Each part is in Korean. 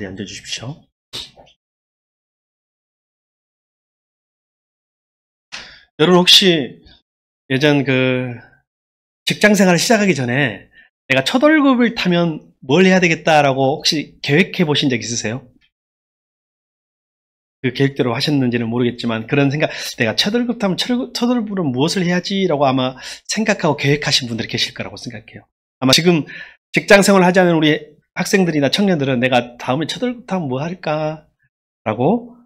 앉아주십시오. 여러분 혹시 예전 직장 생활을 시작하기 전에 내가 첫 월급을 타면 뭘 해야 되겠다라고 혹시 계획해 보신 적 있으세요? 그 계획대로 하셨는지는 모르겠지만 그런 생각, 내가 첫 월급 타면 첫 월급으로 무엇을 해야지라고 아마 생각하고 계획하신 분들이 계실 거라고 생각해요. 아마 지금 직장 생활을 하지 않은 우리 학생들이나 청년들은 내가 다음에 첫 월급 타면 뭐 할까라고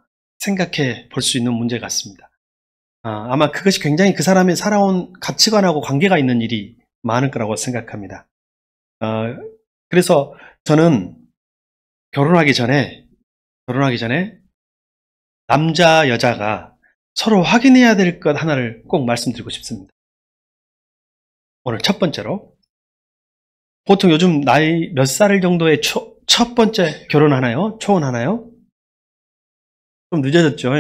생각해 볼 수 있는 문제 같습니다. 아마 그것이 굉장히 그 사람의 살아온 가치관하고 관계가 있는 일이 많을 거라고 생각합니다. 그래서 저는 결혼하기 전에 남자, 여자가 서로 확인해야 될 것 하나를 꼭 말씀드리고 싶습니다. 오늘 첫 번째로, 보통 요즘 나이 몇 살 정도에 첫 번째 결혼하나요? 초혼하나요? 좀 늦어졌죠?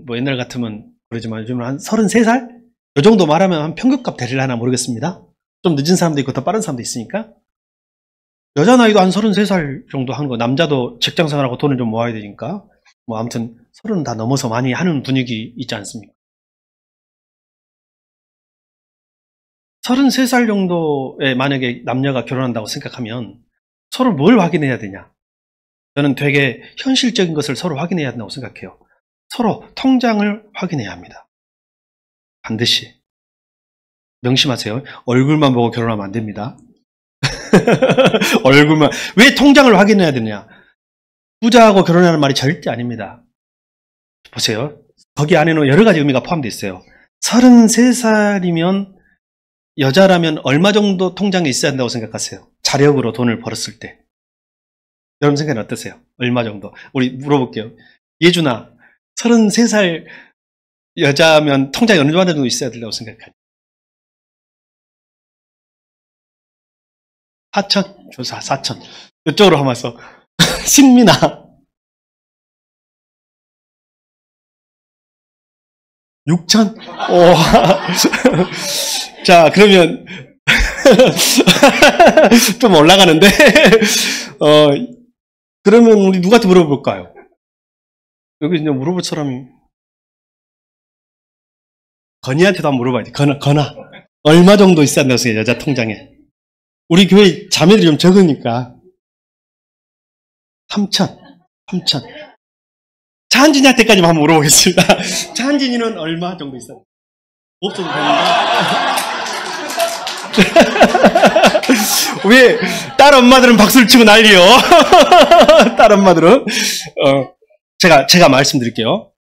뭐 옛날 같으면 그러지만 요즘은 한 33살? 이 정도 말하면 한 평균값 되려나 모르겠습니다. 좀 늦은 사람도 있고 더 빠른 사람도 있으니까. 여자 나이도 한 33살 정도 하는 거, 남자도 직장 생활하고 돈을 좀 모아야 되니까. 뭐 아무튼 30 다 넘어서 많이 하는 분위기 있지 않습니까? 33살 정도에 만약에 남녀가 결혼한다고 생각하면 서로 뭘 확인해야 되냐? 저는 되게 현실적인 것을 서로 확인해야 된다고 생각해요. 서로 통장을 확인해야 합니다. 반드시. 명심하세요. 얼굴만 보고 결혼하면 안 됩니다. 얼굴만. 왜 통장을 확인해야 되냐? 부자하고 결혼하는 말이 절대 아닙니다. 보세요. 거기 안에는 여러 가지 의미가 포함되어 있어요. 33살이면 여자라면 얼마 정도 통장에 있어야 한다고 생각하세요? 자력으로 돈을 벌었을 때. 여러분 생각은 어떠세요? 얼마 정도? 우리 물어볼게요. 예준아, 33살 여자면 통장에 어느 정도 있어야 된다고 생각하니? 4천? 조사 4천. 이쪽으로 하면서 신민아. 6천? 오. 자, 그러면 좀 올라가는데 그러면 우리 누구한테 물어볼까요? 여기 이제 물어볼 사람이 건이한테도 한번 물어봐야지. 건아 얼마 정도 있어야 된다고 생각해, 여자 통장에? 우리 교회 자매들이 좀 적으니까 3천. 차한진이한테까지만 한번 물어보겠습니다. 차한진이는 얼마 정도 있어요? 없어도 되는데. 왜 딸 엄마들은 박수를 치고 난리요? 딸 엄마들은 제가 말씀드릴게요.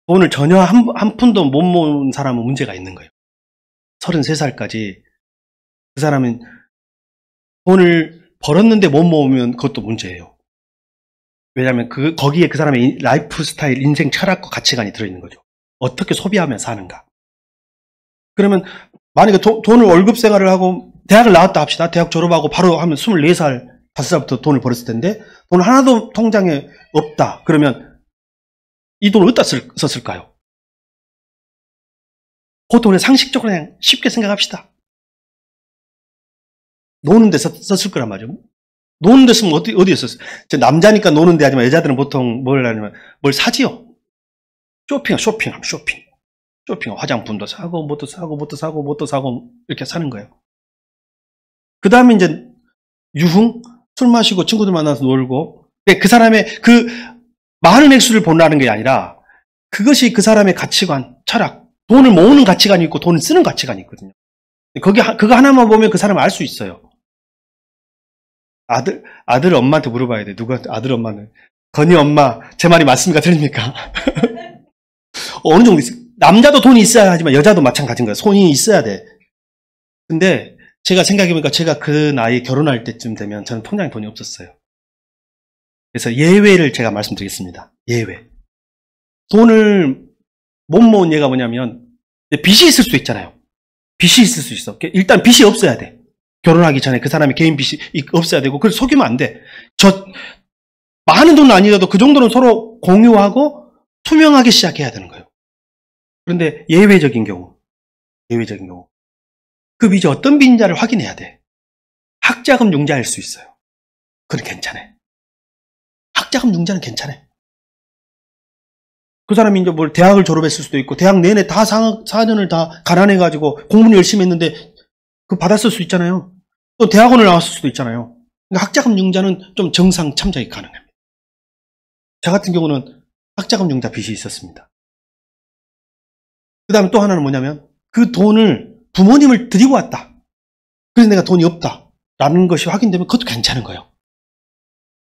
돈을 전혀 한 푼도 못 모은 사람은 문제가 있는 거예요. 33살까지 그 사람은 돈을 벌었는데 못 모으면 그것도 문제예요. 왜냐하면 거기에 그 사람의 라이프 스타일, 인생 철학과 가치관이 들어있는 거죠. 어떻게 소비하며 사는가. 그러면 만약에 돈을 월급 생활을 하고 대학을 나왔다 합시다. 대학 졸업하고 바로 하면 24살, 5살부터 돈을 벌었을 텐데 돈 하나도 통장에 없다. 그러면 이 돈을 어디다 썼을까요? 그 돈을 상식적으로 그냥 쉽게 생각합시다. 노는 데 썼을 거란 말이죠. 노는 데 쓰면 어디에 썼어요? 남자니까 노는 데 하지만 여자들은 보통 뭘 하냐면 뭘 사지요. 쇼핑. 화장품도 사고, 뭣도 사고, 이렇게 사는 거예요. 그 다음에 이제 유흥, 술 마시고 친구들 만나서 놀고, 그 사람의 그 많은 액수를 보라는 게 아니라 그것이 그 사람의 가치관, 철학, 돈을 모으는 가치관이 있고 돈을 쓰는 가치관이 있거든요. 그거 하나만 보면 그 사람을 알 수 있어요. 아들 엄마한테 물어봐야 돼. 아들 엄마는. 건이 엄마, 제 말이 맞습니까? 틀립니까? 어느 정도 있어요. 남자도 돈이 있어야 하지만 여자도 마찬가지인 거예요. 손이 있어야 돼. 근데 제가 생각해보니까 제가 그 나이 결혼할 때쯤 되면 저는 통장에 돈이 없었어요. 그래서 예외를 제가 말씀드리겠습니다. 예외. 돈을 못 모은 예가 뭐냐면 빚이 있을 수 있잖아요. 빚이 있을 수 있어. 일단 빚이 없어야 돼. 결혼하기 전에 그 사람의 개인 빚이 없어야 되고 그걸 속이면 안 돼. 많은 돈은 아니라도 그 정도는 서로 공유하고 투명하게 시작해야 되는 거예요. 그런데 예외적인 경우 그 빚이 어떤 빚인지를 확인해야 돼. 학자금 융자일 수 있어요. 그건 괜찮아요. 학자금 융자는 괜찮아요. 그 사람이 이제 뭘 대학을 졸업했을 수도 있고, 대학 내내 다 4년을 다 가난해가지고 공부를 열심히 했는데, 그거 받았을 수 있잖아요. 또 대학원을 나왔을 수도 있잖아요. 그러니까 학자금 융자는 좀 정상 참작이 가능합니다. 저 같은 경우는 학자금 융자 빚이 있었습니다. 그 다음에 또 하나는 뭐냐면, 그 돈을 부모님을 드리고 왔다. 그래서 내가 돈이 없다. 라는 것이 확인되면 그것도 괜찮은 거예요.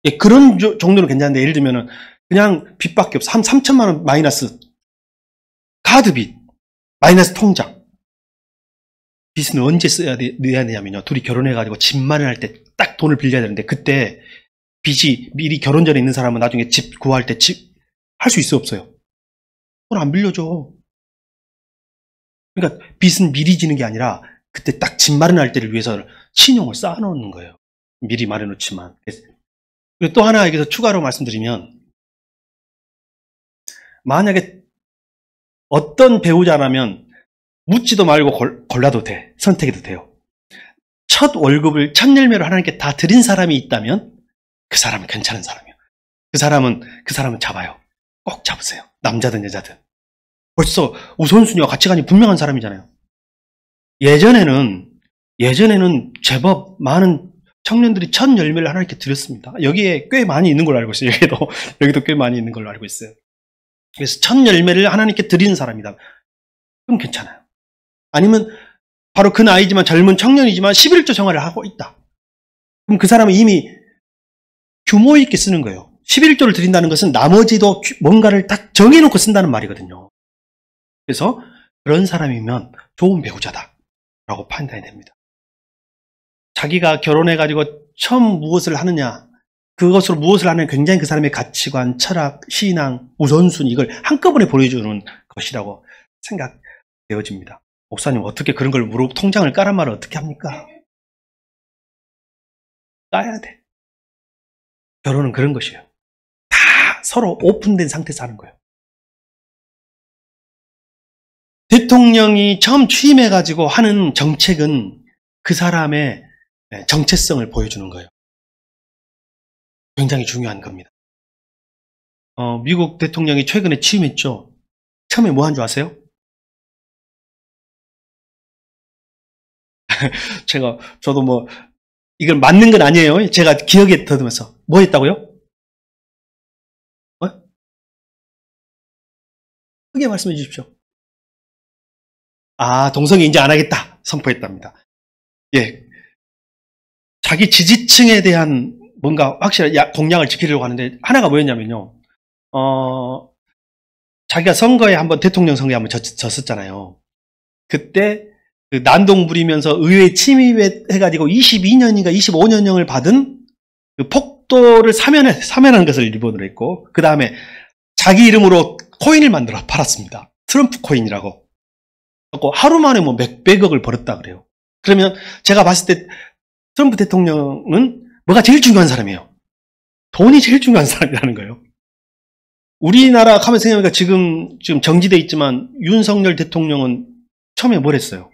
예, 그런 정도는 괜찮은데, 예를 들면은, 그냥 빚밖에 없어. 한 3천만 원 마이너스. 카드빚. 마이너스 통장. 빚은 언제 내야 되냐면요. 둘이 결혼해가지고 집 마련할 때 딱 돈을 빌려야 되는데, 그때 빚이 미리 결혼 전에 있는 사람은 나중에 집 구할 때 할 수 있어, 없어요? 돈 안 빌려줘. 그러니까 빚은 미리 지는 게 아니라 그때 딱 집 마련할 때를 위해서 신용을 쌓아놓는 거예요. 미리 마련놓지만. 그리고 또 하나 여기서 추가로 말씀드리면, 만약에 어떤 배우자라면 묻지도 말고 골라도 돼. 선택해도 돼요. 첫 월급을 첫 열매로 하나님께 다 드린 사람이 있다면 그 사람은 괜찮은 사람이에요. 그 사람은 잡아요. 꼭 잡으세요. 남자든 여자든. 벌써 우선순위와 가치관이 분명한 사람이잖아요. 예전에는 제법 많은 청년들이 첫 열매를 하나님께 드렸습니다. 여기에 꽤 많이 있는 걸로 알고 있어요. 여기도 꽤 많이 있는 걸로 알고 있어요. 그래서 첫 열매를 하나님께 드리는 사람이다. 그럼 괜찮아요. 아니면 바로 그 나이지만 젊은 청년이지만 11조 생활을 하고 있다. 그럼 그 사람은 이미 규모 있게 쓰는 거예요. 11조를 드린다는 것은 나머지도 뭔가를 딱 정해놓고 쓴다는 말이거든요. 그래서 그런 사람이면 좋은 배우자다라고 판단이 됩니다. 자기가 결혼해가지고 처음 무엇을 하느냐, 그것으로 무엇을 하느냐 굉장히 그 사람의 가치관, 철학, 신앙, 우선순위 이걸 한꺼번에 보여주는 것이라고 생각되어집니다. 목사님 어떻게 그런 걸 통장을 까란 말을 어떻게 합니까? 까야 돼. 결혼은 그런 것이에요. 다 서로 오픈된 상태에서 하는 거예요. 대통령이 처음 취임해가지고 하는 정책은 그 사람의 정체성을 보여주는 거예요. 굉장히 중요한 겁니다. 미국 대통령이 최근에 취임했죠. 처음에 뭐 한 줄 아세요? 저도 뭐 이걸 맞는 건 아니에요. 제가 기억에 더듬어서 뭐 했다고요? 크게 말씀해 주십시오. 동성애 인정 안 하겠다 선포했답니다. 예, 자기 지지층에 대한 뭔가 확실한 공약을 지키려고 하는데 하나가 뭐였냐면요. 자기가 선거에 한번 대통령 선거에 한번 졌었잖아요. 그때 그 난동 부리면서 의회 침입해가지고 22년인가 25년형을 받은 그 폭도를 사면한 것을 일본으로 했고, 그 다음에 자기 이름으로 코인을 만들어 팔았습니다. 트럼프 코인이라고. 하루 만에 뭐 몇백억을 벌었다 그래요. 그러면 제가 봤을 때 트럼프 대통령은 뭐가 제일 중요한 사람이에요? 돈이 제일 중요한 사람이라는 거예요. 우리나라 가만 생각해보니까 지금 정지돼 있지만 윤석열 대통령은 처음에 뭘 했어요?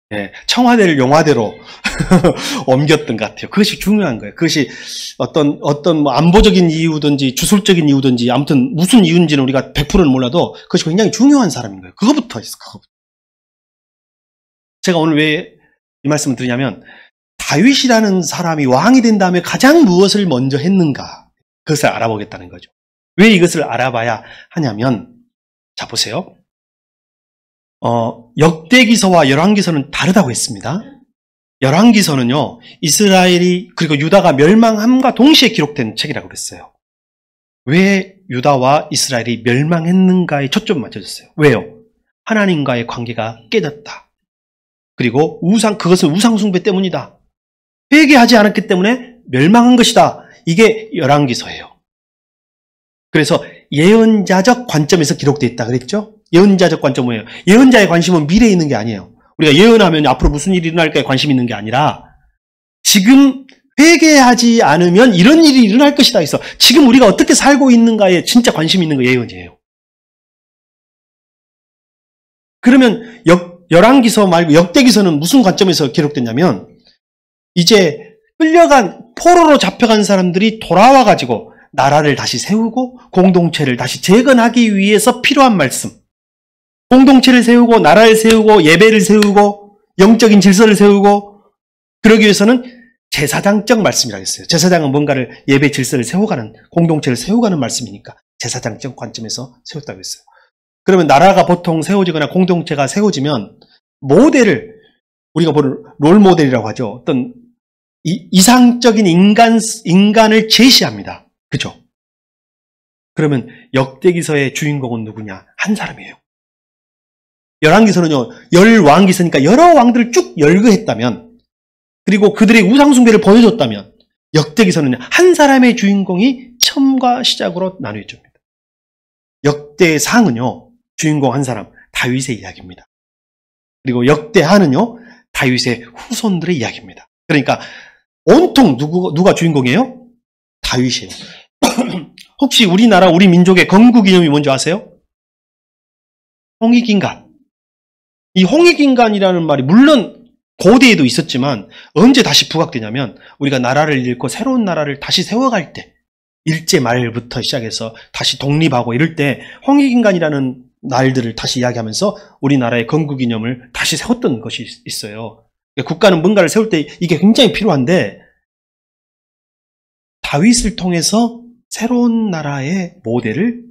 네, 청와대를 용화대로 옮겼던 것 같아요. 그것이 중요한 거예요. 그것이 어떤 뭐 안보적인 이유든지 주술적인 이유든지 아무튼 무슨 이유인지는 우리가 100%는 몰라도 그것이 굉장히 중요한 사람인 거예요. 그거부터 있어. 그거부터. 제가 오늘 왜 이 말씀을 드리냐면 다윗이라는 사람이 왕이 된 다음에 가장 무엇을 먼저 했는가 그것을 알아보겠다는 거죠. 왜 이것을 알아봐야 하냐면 자 보세요. 역대기서와 열왕기서는 다르다고 했습니다. 열왕기서는요, 이스라엘이 그리고 유다가 멸망함과 동시에 기록된 책이라고 그랬어요. 왜 유다와 이스라엘이 멸망했는가에 초점을 맞춰줬어요. 왜요? 하나님과의 관계가 깨졌다. 그리고 그것은 우상 숭배 때문이다. 회개하지 않았기 때문에 멸망한 것이다. 이게 열왕기서예요. 그래서 예언자적 관점에서 기록되어 있다 그랬죠? 예언자적 관점은 뭐예요? 예언자의 관심은 미래에 있는 게 아니에요. 우리가 예언하면 앞으로 무슨 일이 일어날까에 관심이 있는 게 아니라 지금 회개하지 않으면 이런 일이 일어날 것이다 해서 지금 우리가 어떻게 살고 있는가에 진짜 관심이 있는 거 예언이에요. 그러면 열왕기서 말고 역대기서는 무슨 관점에서 기록됐냐면 이제 끌려간 포로로 잡혀간 사람들이 돌아와가지고 나라를 다시 세우고 공동체를 다시 재건하기 위해서 필요한 말씀. 공동체를 세우고 나라를 세우고 예배를 세우고 영적인 질서를 세우고 그러기 위해서는 제사장적 말씀이라고 했어요. 제사장은 뭔가를 예배 질서를 세워가는 공동체를 세워가는 말씀이니까 제사장적 관점에서 세웠다고 했어요. 그러면 나라가 보통 세워지거나 공동체가 세워지면 모델을 우리가 보는 롤 모델이라고 하죠. 어떤 이상적인 인간을 제시합니다. 그죠? 그러면 역대기서의 주인공은 누구냐? 한 사람이에요. 열왕기서는요, 열왕기서니까 여러 왕들을 쭉 열거했다면, 그리고 그들의 우상숭배를 보여줬다면, 역대기서는 한 사람의 주인공이 처음과 시작으로 나누어 줍니다. 역대상은요, 주인공 한 사람, 다윗의 이야기입니다. 그리고 역대하는요, 다윗의 후손들의 이야기입니다. 그러니까 온통 누가 주인공이에요? 다윗이에요. 혹시 우리나라 우리 민족의 건국기념이 뭔지 아세요? 홍익인간. 이 홍익인간이라는 말이 물론 고대에도 있었지만 언제 다시 부각되냐면 우리가 나라를 잃고 새로운 나라를 다시 세워갈 때 일제 말부터 시작해서 다시 독립하고 이럴 때 홍익인간이라는 날들을 다시 이야기하면서 우리나라의 건국기념을 다시 세웠던 것이 있어요. 국가는 뭔가를 세울 때 이게 굉장히 필요한데 다윗을 통해서 새로운 나라의 모델을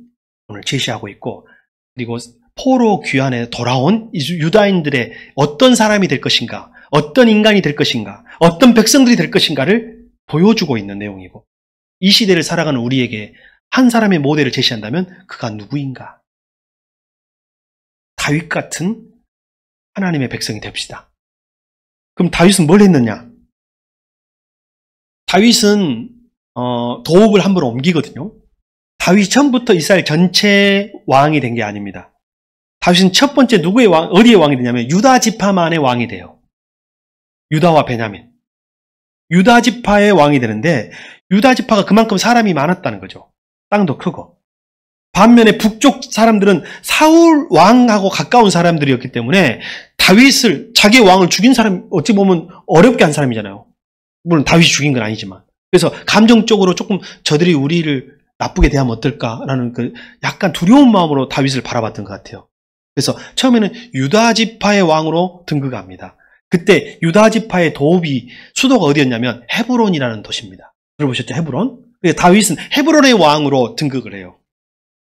오늘 제시하고 있고 그리고 포로 귀환에 돌아온 유다인들의 어떤 사람이 될 것인가, 어떤 인간이 될 것인가, 어떤 백성들이 될 것인가를 보여주고 있는 내용이고 이 시대를 살아가는 우리에게 한 사람의 모델을 제시한다면 그가 누구인가? 다윗 같은 하나님의 백성이 됩시다. 그럼 다윗은 뭘 했느냐? 다윗은 도읍을 함부로 옮기거든요. 다윗이 처음부터 이스라엘 전체 왕이 된 게 아닙니다. 다윗은 첫 번째 누구의 왕, 어디의 왕이 되냐면 유다 지파만의 왕이 돼요. 유다와 베냐민. 유다 지파의 왕이 되는데 유다 지파가 그만큼 사람이 많았다는 거죠. 땅도 크고. 반면에 북쪽 사람들은 사울 왕하고 가까운 사람들이었기 때문에 다윗을 자기 왕을 죽인 사람 어찌 보면 어렵게 한 사람이잖아요. 물론 다윗이 죽인 건 아니지만. 그래서 감정적으로 조금 저들이 우리를 나쁘게 대하면 어떨까라는 그 약간 두려운 마음으로 다윗을 바라봤던 것 같아요. 그래서 처음에는 유다 지파의 왕으로 등극합니다. 그때 유다 지파의 도읍이 수도가 어디였냐면 헤브론이라는 도시입니다. 들어보셨죠? 헤브론? 그래서 다윗은 헤브론의 왕으로 등극을 해요.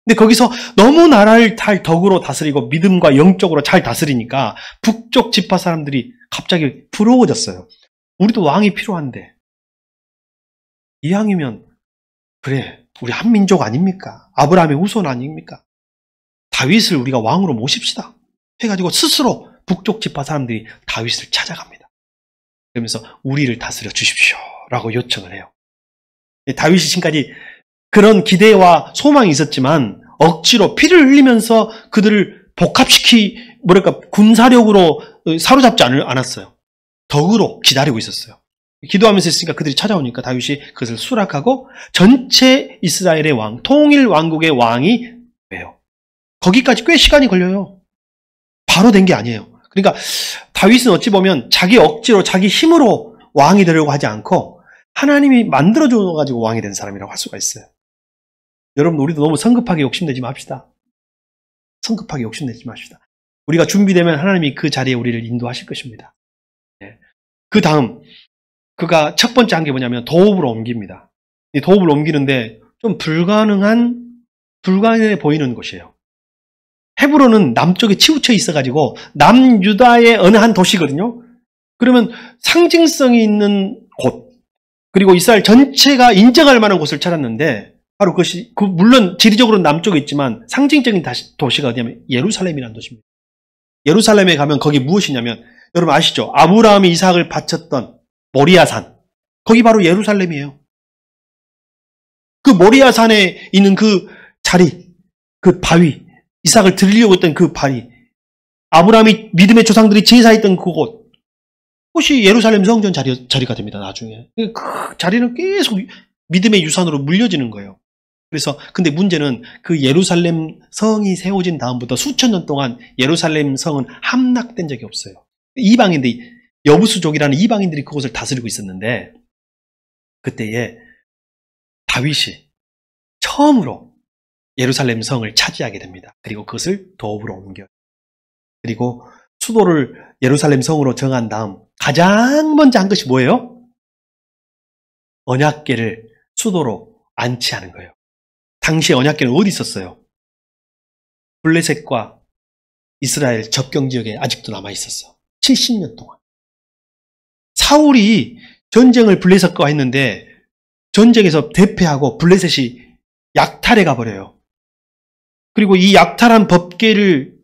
근데 거기서 너무 나라를 잘 덕으로 다스리고 믿음과 영적으로 잘 다스리니까 북쪽 지파 사람들이 갑자기 부러워졌어요. 우리도 왕이 필요한데 이왕이면 그래 우리 한민족 아닙니까? 아브라함의 후손 아닙니까? 다윗을 우리가 왕으로 모십시다 해가지고 스스로 북쪽 지파 사람들이 다윗을 찾아갑니다. 그러면서 우리를 다스려 주십시오 라고 요청을 해요. 다윗이 지금까지 그런 기대와 소망이 있었지만 억지로 피를 흘리면서 그들을 군사력으로 사로잡지 않았어요. 덕으로 기다리고 있었어요. 기도하면서 있으니까 그들이 찾아오니까 다윗이 그것을 수락하고 전체 이스라엘의 왕, 통일 왕국의 왕이 돼요. 거기까지 꽤 시간이 걸려요. 바로 된 게 아니에요. 그러니까 다윗은 어찌 보면 자기 억지로 자기 힘으로 왕이 되려고 하지 않고 하나님이 만들어줘가지고 왕이 된 사람이라고 할 수가 있어요. 여러분 우리도 너무 성급하게 욕심내지 맙시다. 성급하게 욕심내지 맙시다. 우리가 준비되면 하나님이 그 자리에 우리를 인도하실 것입니다. 그 다음 그가 첫 번째 한 게 뭐냐면 도읍으로 옮깁니다. 이 도읍을 옮기는데 좀 불가능해 보이는 곳이에요. 헤브론은 남쪽에 치우쳐 있어가지고 남유다의 어느 한 도시거든요. 그러면 상징성이 있는 곳 그리고 이스라엘 전체가 인정할 만한 곳을 찾았는데 바로 그것이 물론 지리적으로는 남쪽에 있지만 상징적인 도시가 어디냐면 예루살렘이라는 도시입니다. 예루살렘에 가면 거기 무엇이냐면 여러분 아시죠? 아브라함이 이삭을 바쳤던 모리아산 거기 바로 예루살렘이에요. 그 모리아산에 있는 그 자리 그 바위 이삭을 드리려고 했던 그 바위 아브라함이 믿음의 조상들이 제사했던 그곳이 예루살렘 성전 자리가 됩니다. 나중에 그 자리는 계속 믿음의 유산으로 물려지는 거예요. 그래서 근데 문제는 그 예루살렘 성이 세워진 다음부터 수천 년 동안 예루살렘 성은 함락된 적이 없어요. 이방인들이 여부수족이라는 이방인들이 그곳을 다스리고 있었는데 그때에 다윗이 처음으로 예루살렘 성을 차지하게 됩니다. 그리고 그것을 도읍으로 옮겨요. 그리고 수도를 예루살렘 성으로 정한 다음 가장 먼저 한 것이 뭐예요? 언약궤를 수도로 안치하는 거예요. 당시 언약궤는 어디 있었어요? 블레셋과 이스라엘 접경 지역에 아직도 남아 있었어. 70년 동안. 사울이 전쟁을 블레셋과 했는데 전쟁에서 대패하고 블레셋이 약탈해 가버려요. 그리고 이 약탈한 법궤를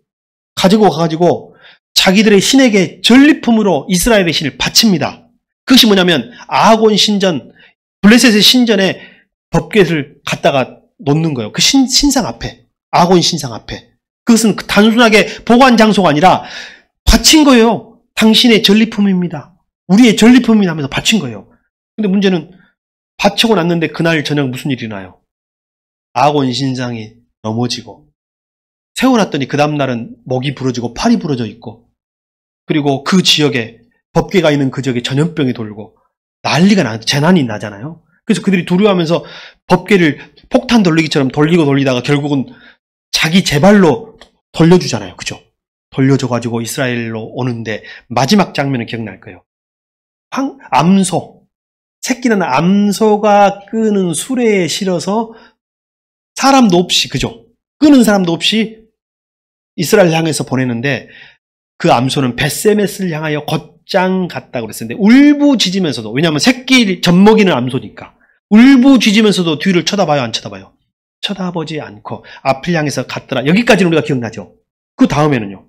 가지고 가가지고 자기들의 신에게 전리품으로 이스라엘의 신을 바칩니다. 그것이 뭐냐면 아하곤 신전, 블레셋의 신전에 법궤를 갖다가 놓는 거예요. 그 신상 앞에, 아하곤 신상 앞에. 그것은 단순하게 보관 장소가 아니라 바친 거예요. 당신의 전리품입니다. 우리의 전리품이다 하면서 바친 거예요. 근데 문제는 바치고 났는데 그날 저녁 무슨 일이 나요? 아하곤 신상이 넘어지고 세워놨더니 그 다음날은 목이 부러지고 팔이 부러져 있고 그리고 그 지역에 법궤가 있는 그 지역에 전염병이 돌고 난리가 나, 재난이 나잖아요. 그래서 그들이 두려워하면서 법궤를 폭탄 돌리기처럼 돌리고 돌리다가 결국은 자기 제발로 돌려주잖아요. 그죠? 돌려줘가지고 이스라엘로 오는데 마지막 장면은 기억날 거예요. 암소, 새끼는 암소가 끄는 수레에 실어서 사람도 없이, 그죠? 끄는 사람도 없이 이스라엘 향해서 보내는데 그 암소는 벳세메스를 향하여 곧장 갔다고 그랬었는데 울부짖으면서도, 왜냐하면 새끼 젖먹이는 암소니까 울부짖으면서도 뒤를 쳐다봐요, 안 쳐다봐요? 쳐다보지 않고 앞을 향해서 갔더라. 여기까지는 우리가 기억나죠? 그 다음에는요,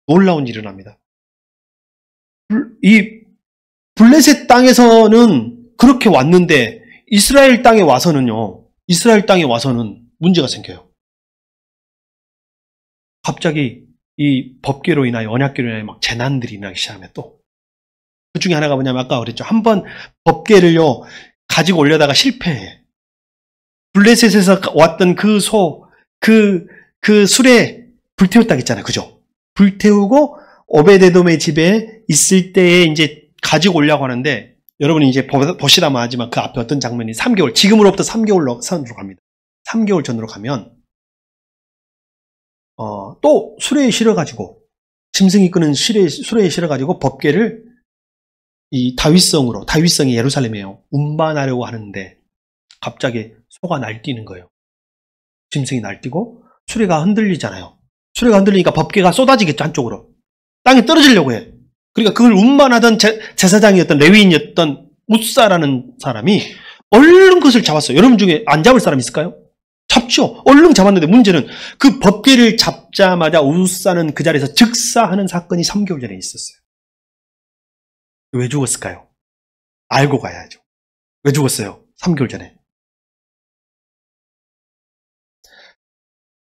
놀라운 일이 일어납니다. 이 블레셋 땅에서는 그렇게 왔는데 이스라엘 땅에 와서는요, 이스라엘 땅에 와서는 문제가 생겨요. 갑자기 이 법궤로 인하여, 언약궤로 인하여 막 재난들이 일어나기 시작하면 또 그 중에 하나가 뭐냐면 아까 그랬죠. 한번 법궤를요 가지고 올려다가 실패해. 블레셋에서 왔던 그 소, 그 술에 불태웠다고 했잖아요. 그죠? 불태우고 오베데돔의 집에 있을 때에 이제 가지고 오려고 하는데, 여러분이 이제 보시라면 하지만 그 앞에 어떤 장면이 3개월, 지금으로부터 3개월 전으로 갑니다. 3개월 전으로 가면, 또 수레에 실어가지고, 짐승이 끄는 수레에 실어가지고 법궤를 이 다윗성이 예루살렘이에요. 운반하려고 하는데, 갑자기 소가 날뛰는 거예요. 짐승이 날뛰고, 수레가 흔들리잖아요. 수레가 흔들리니까 법궤가 쏟아지겠죠, 한쪽으로. 땅에 떨어지려고 해. 그러니까 그걸 운반하던 제사장이었던 레위인이었던 우사라는 사람이 얼른 그것을 잡았어요. 여러분 중에 안 잡을 사람 있을까요? 잡죠. 얼른 잡았는데 문제는 그 법궤를 잡자마자 우사는 그 자리에서 즉사하는 사건이 3개월 전에 있었어요. 왜 죽었을까요? 알고 가야죠. 왜 죽었어요? 3개월 전에.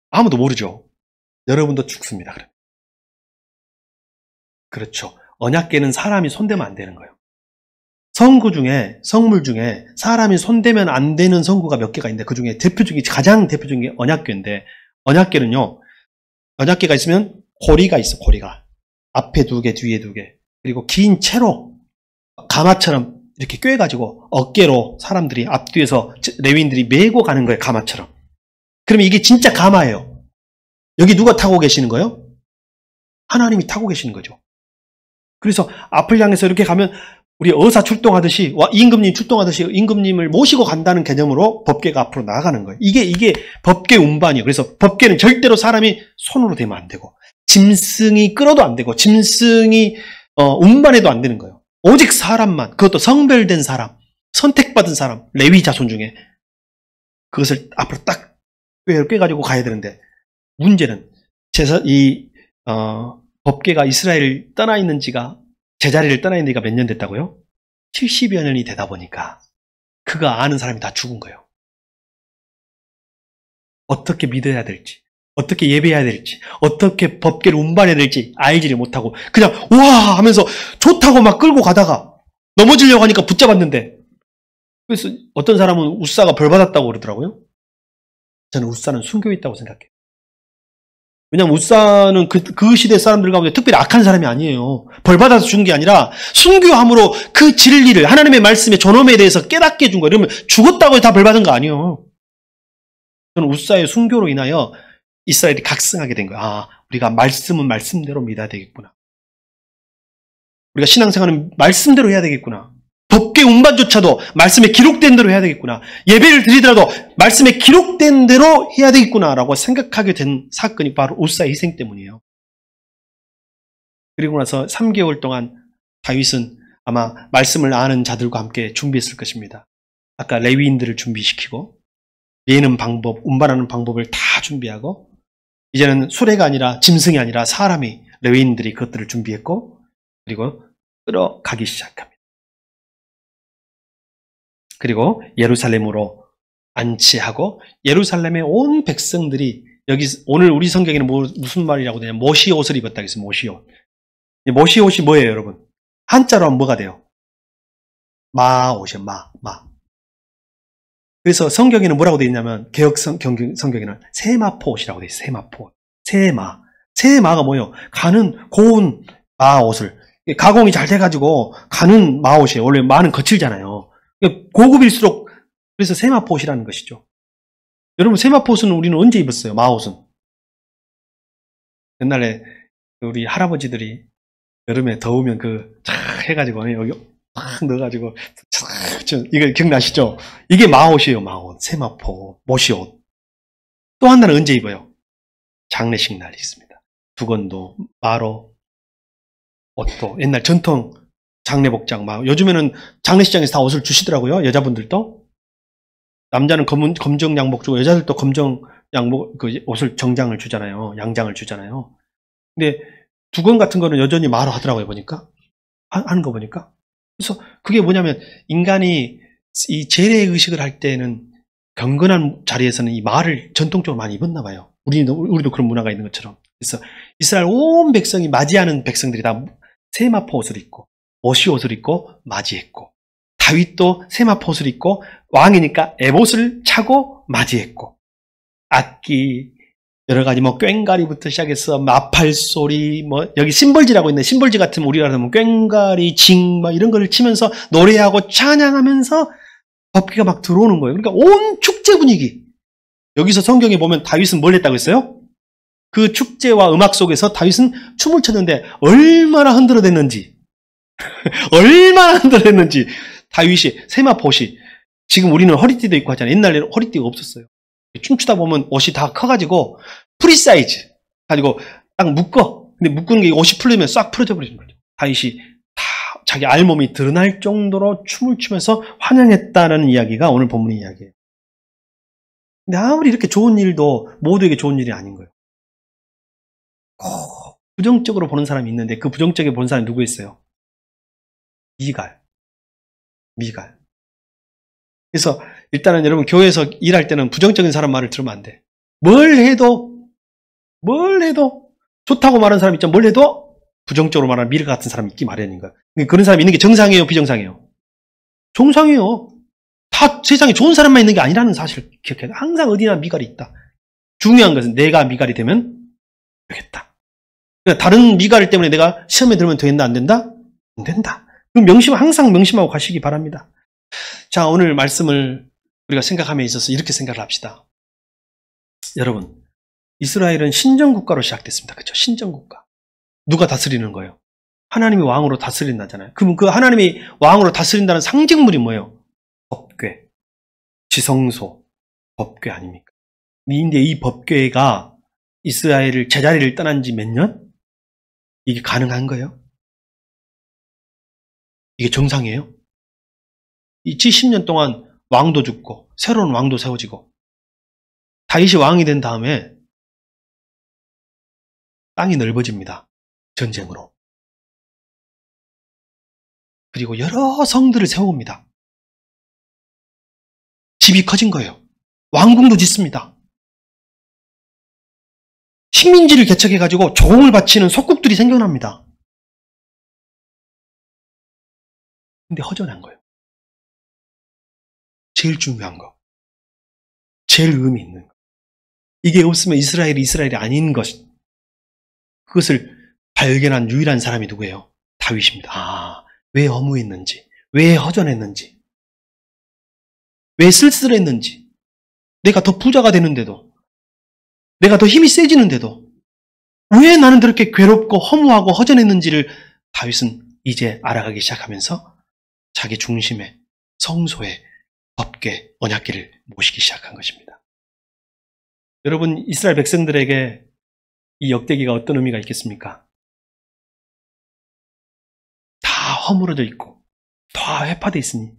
아무도 모르죠. 여러분도 죽습니다. 그렇죠. 언약궤는 사람이 손대면 안 되는 거예요. 성물 중에 사람이 손대면 안 되는 성구가 몇 개가 있는데 그 중에 가장 대표적인 게 언약궤인데, 언약궤는요, 언약궤가 있으면 고리가 있어, 고리가. 앞에 2개, 뒤에 2개. 그리고 긴 채로 가마처럼 이렇게 꿰가지고 어깨로 사람들이 앞뒤에서 레위인들이 메고 가는 거예요, 가마처럼. 그러면 이게 진짜 가마예요. 여기 누가 타고 계시는 거예요? 하나님이 타고 계시는 거죠. 그래서 앞을 향해서 이렇게 가면 우리 의사 출동하듯이, 임금님 출동하듯이 임금님을 모시고 간다는 개념으로 법궤가 앞으로 나아가는 거예요. 이게 법궤 운반이에요. 그래서 법궤는 절대로 사람이 손으로 대면 안 되고, 짐승이 끌어도 안 되고, 짐승이 운반해도 안 되는 거예요. 오직 사람만, 그것도 성별된 사람, 선택받은 사람, 레위 자손 중에 그것을 앞으로 딱 꿰가지고 가야 되는데, 문제는 법궤가 이스라엘을 떠나 있는 지가, 제자리를 떠나 있는 지가 몇 년 됐다고요? 70여 년이 되다 보니까 그거 아는 사람이 다 죽은 거예요. 어떻게 믿어야 될지, 어떻게 예배해야 될지, 어떻게 법궤를 운반해야 될지 알지를 못하고 그냥 와 하면서 좋다고 막 끌고 가다가 넘어지려고 하니까 붙잡았는데, 그래서 어떤 사람은 우사가 벌 받았다고 그러더라고요. 저는 우사는 순교했다고 생각해요. 왜냐하면 우사는 그 시대 사람들 가운데 특별히 악한 사람이 아니에요. 벌받아서 준 게 아니라 순교함으로 그 진리를, 하나님의 말씀의 존엄에 대해서 깨닫게 해준 거예요. 그러면 죽었다고 다 벌받은 거 아니에요. 저는 우사의 순교로 인하여 이스라엘이 각성하게 된 거예요. 아, 우리가 말씀은 말씀대로 믿어야 되겠구나. 우리가 신앙생활은 말씀대로 해야 되겠구나. 법궤 운반조차도 말씀에 기록된 대로 해야 되겠구나. 예배를 드리더라도 말씀에 기록된 대로 해야 되겠구나라고 생각하게 된 사건이 바로 우사의 희생 때문이에요. 그리고 나서 3개월 동안 다윗은 아마 말씀을 아는 자들과 함께 준비했을 것입니다. 아까 레위인들을 준비시키고 예는 방법, 운반하는 방법을 다 준비하고 이제는 수레가 아니라 짐승이 아니라 사람이, 레위인들이 그것들을 준비했고 그리고 끌어가기 시작합니다. 그리고 예루살렘으로 안치하고 예루살렘의 온 백성들이 여기 오늘 우리 성경에는 무슨 말이라고 되냐, 모시옷을 입었다 그랬어요. 모시옷. 모시옷이 뭐예요, 여러분? 한자로 하면 뭐가 돼요? 마옷이요. 마. 그래서 성경에는 뭐라고 되어 있냐면 개혁 성경에는 세마포옷이라고 되어 있어요. 세마포옷. 세마가 뭐예요? 가는 고운 마옷을, 가공이 잘 돼가지고 가는 마옷이에요. 원래 마는 거칠잖아요. 고급일수록, 그래서 세마포옷이라는 것이죠. 여러분, 세마포옷은 우리는 언제 입었어요? 마옷은. 옛날에 우리 할아버지들이 여름에 더우면 해가지고 여기 탁 넣어가지고 이거 기억나시죠? 이게 마옷이에요. 마옷, 세마포, 모시옷. 또 하나는 언제 입어요? 장례식 날 있습니다. 두건도, 마로, 옷도, 옛날 전통 장례복장, 요즘에는 장례식장에서 다 옷을 주시더라고요. 여자분들도. 남자는 검정 양복 주고 여자들도 검정 양복, 옷을 정장을 주잖아요. 양장을 주잖아요. 근데 두건 같은 거는 여전히 마로 하더라고요, 보니까. 하는 거 보니까. 그래서 그게 뭐냐면, 인간이 이 재래의식을 할 때는 경건한 자리에서는 이 말을 전통적으로 많이 입었나 봐요. 우리도 그런 문화가 있는 것처럼. 그래서 이스라엘 온 백성이 맞이하는 백성들이 다 세마포 옷을 입고 모시옷을 입고 맞이했고, 다윗도 세마포 옷을 입고 왕이니까 에봇을 차고 맞이했고, 악기 여러 가지 꽹과리부터 시작해서 마팔소리, 여기 심벌지라고 있는데, 심벌지 같으면 우리가 하면 꽹과리, 징 이런 걸 치면서 노래하고 찬양하면서 법궤가 막 들어오는 거예요. 그러니까 온 축제 분위기. 여기서 성경에 보면 다윗은 뭘 했다고 했어요? 그 축제와 음악 속에서 다윗은 춤을 췄는데 얼마나 흔들어댔는지 얼마나 흔들어댔는지. 다윗이 세마포옷이, 지금 우리는 허리띠도 입고 하잖아요. 옛날에는 허리띠가 없었어요. 춤추다 보면 옷이 다 커가지고 프리 사이즈 가지고 딱 묶어. 근데 묶는 게 옷이 풀리면 싹 풀어져 버리는 거죠. 다윗이 다 자기 알몸이 드러날 정도로 춤을 추면서 환영했다는 이야기가 오늘 본문의 이야기예요. 근데 아무리 이렇게 좋은 일도 모두에게 좋은 일이 아닌 거예요. 부정적으로 보는 사람이 있는데, 그 부정적으로 보는 사람이 누구 있어요? 미갈. 그래서 일단은 여러분, 교회에서 일할 때는 부정적인 사람 말을 들으면 안 돼. 뭘 해도 좋다고 말하는 사람 있죠. 뭘 해도 부정적으로 말하는 미갈 같은 사람이 있기 마련인 거야. 그런 사람이 있는 게 정상이에요, 비정상이에요? 정상이에요. 다 세상에 좋은 사람만 있는 게 아니라는 사실을 기억해야 돼. 항상 어디나 미갈이 있다. 중요한 것은 내가 미갈이 되면 되겠다. 그러니까 다른 미갈 때문에 내가 시험에 들으면 된다, 안 된다? 안 된다. 그럼 항상 명심하고 가시기 바랍니다. 자, 오늘 말씀을 우리가 생각함에 있어서 이렇게 생각을 합시다. 여러분, 이스라엘은 신정국가로 시작됐습니다. 그렇죠? 신정국가. 누가 다스리는 거예요? 하나님이 왕으로 다스린다잖아요. 그럼 그 하나님이 왕으로 다스린다는 상징물이 뭐예요? 법궤, 지성소, 법궤 아닙니까? 근데 이 법궤가 이스라엘을 제자리를 떠난 지 몇 년? 이게 가능한 거예요? 이게 정상이에요? 이 70년 동안 왕도 죽고 새로운 왕도 세워지고, 다윗이 왕이 된 다음에 땅이 넓어집니다. 전쟁으로. 그리고 여러 성들을 세웁니다. 집이 커진 거예요. 왕궁도 짓습니다. 식민지를 개척해가지고 조공을 바치는 속국들이 생겨납니다. 근데 허전한 거예요. 제일 중요한 거. 제일 의미 있는 거. 이게 없으면 이스라엘이 아닌 것. 그것을 발견한 유일한 사람이 누구예요? 다윗입니다. 아, 왜 허무했는지, 왜 허전했는지, 왜 쓸쓸했는지, 내가 더 부자가 되는데도, 내가 더 힘이 세지는데도 왜 나는 그렇게 괴롭고 허무하고 허전했는지를 다윗은 이제 알아가기 시작하면서 자기 중심의 성소의 법궤, 언약궤를 모시기 시작한 것입니다. 여러분, 이스라엘 백성들에게 이 역대기가 어떤 의미가 있겠습니까? 다 허물어져 있고 다 회파되어 있으니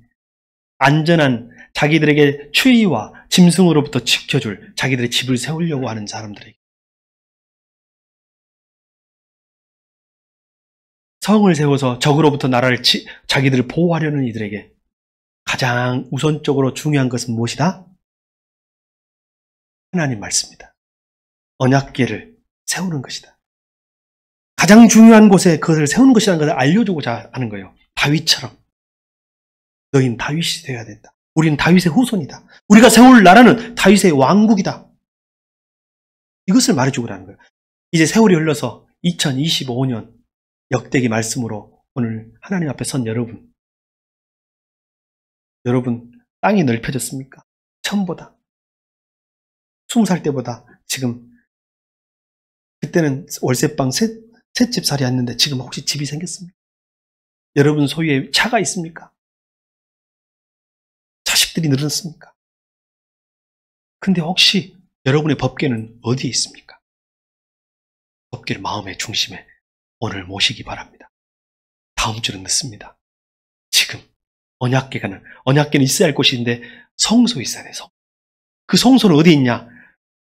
안전한 자기들에게 추위와 짐승으로부터 지켜줄 자기들의 집을 세우려고 하는 사람들에게, 성을 세워서 적으로부터 나라를 자기들을 보호하려는 이들에게 가장 우선적으로 중요한 것은 무엇이다? 하나님 말씀이다. 언약궤를 세우는 것이다. 가장 중요한 곳에 그것을 세우는 것이라는 것을 알려주고자 하는 거예요. 다윗처럼. 너희는 다윗이 되어야 된다. 우리는 다윗의 후손이다. 우리가 세울 나라는 다윗의 왕국이다. 이것을 말해주고라는 거예요. 이제 세월이 흘러서 2025년 역대기 말씀으로 오늘 하나님 앞에 선 여러분 땅이 넓혀졌습니까? 처음보다 20살 때보다 지금, 그때는 월세방 셋집 살이였는데 지금 혹시 집이 생겼습니까? 여러분 소유의 차가 있습니까? 자식들이 늘었습니까? 근데 혹시 여러분의 법궤는 어디에 있습니까? 법궤를 마음의 중심에 오늘 모시기 바랍니다. 다음 주는 늦습니다. 지금 언약궤는 있어야 할 곳인데 성소에 있어야 돼서, 그 성소는 어디 있냐?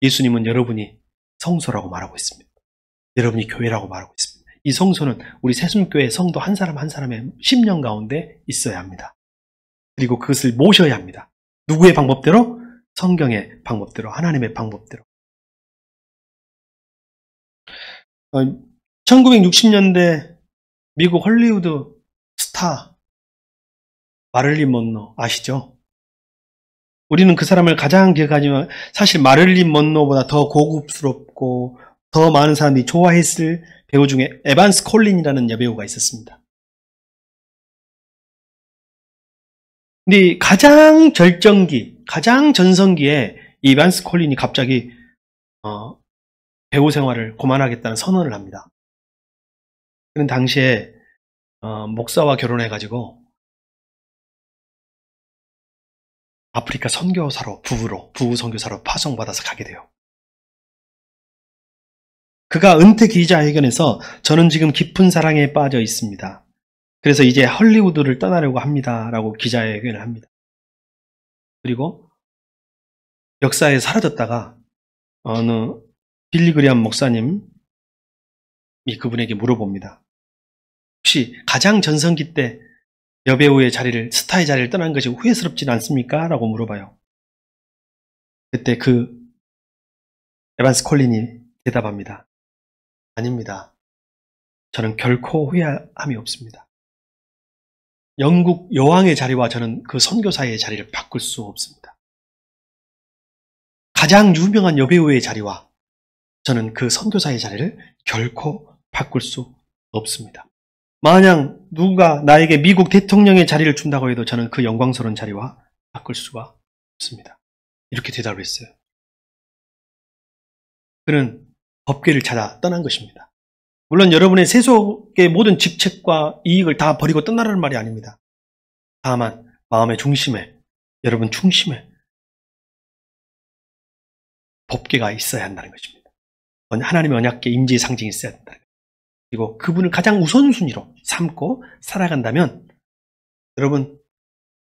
예수님은 여러분이 성소라고 말하고 있습니다. 여러분이 교회라고 말하고 있습니다. 이 성소는 우리 새순교회 성도 한 사람 한 사람의 심령 가운데 있어야 합니다. 그리고 그것을 모셔야 합니다. 누구의 방법대로? 성경의 방법대로, 하나님의 방법대로. 1960년대 미국 헐리우드 스타 마릴린 먼로 아시죠? 우리는 그 사람을 가장 기억하지만 사실 마릴린 먼로보다 더 고급스럽고 더 많은 사람들이 좋아했을 배우 중에 에반스 콜린이라는 여배우가 있었습니다. 근데 가장 절정기, 가장 전성기에 이 에반스 콜린이 갑자기 배우 생활을 그만하겠다는 선언을 합니다. 그는 당시에 목사와 결혼해가지고 아프리카 선교사로 부부 선교사로 파송받아서 가게 돼요. 그가 은퇴 기자회견에서 저는 지금 깊은 사랑에 빠져 있습니다. 그래서 이제 헐리우드를 떠나려고 합니다. 라고 기자회견을 합니다. 그리고 역사에 사라졌다가 어느 빌리그리엄 목사님이 그분에게 물어봅니다. 혹시 가장 전성기 때 여배우의 자리를, 스타의 자리를 떠난 것이 후회스럽지는 않습니까? 라고 물어봐요. 그때 그 에반스 콜린이 대답합니다. 아닙니다. 저는 결코 후회함이 없습니다. 영국 여왕의 자리와 저는 그 선교사의 자리를 바꿀 수 없습니다. 가장 유명한 여배우의 자리와 저는 그 선교사의 자리를 결코 바꿀 수 없습니다. 만약 누가 나에게 미국 대통령의 자리를 준다고 해도 저는 그 영광스러운 자리와 바꿀 수가 없습니다. 이렇게 대답을 했어요. 그는 법궤를 찾아 떠난 것입니다. 물론 여러분의 세속의 모든 직책과 이익을 다 버리고 떠나라는 말이 아닙니다. 다만 마음의 중심에, 여러분 중심에 법궤가 있어야 한다는 것입니다. 하나님의 언약궤 임재의 상징이 있어야 한다는 것입니다. 그리고 그분을 가장 우선순위로 삼고 살아간다면 여러분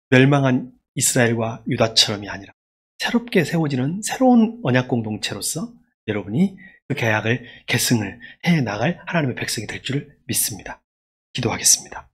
멸망한 이스라엘과 유다처럼이 아니라 새롭게 세워지는 새로운 언약 공동체로서 여러분이 그 계약을 계승을 해나갈 하나님의 백성이 될 줄을 믿습니다. 기도하겠습니다.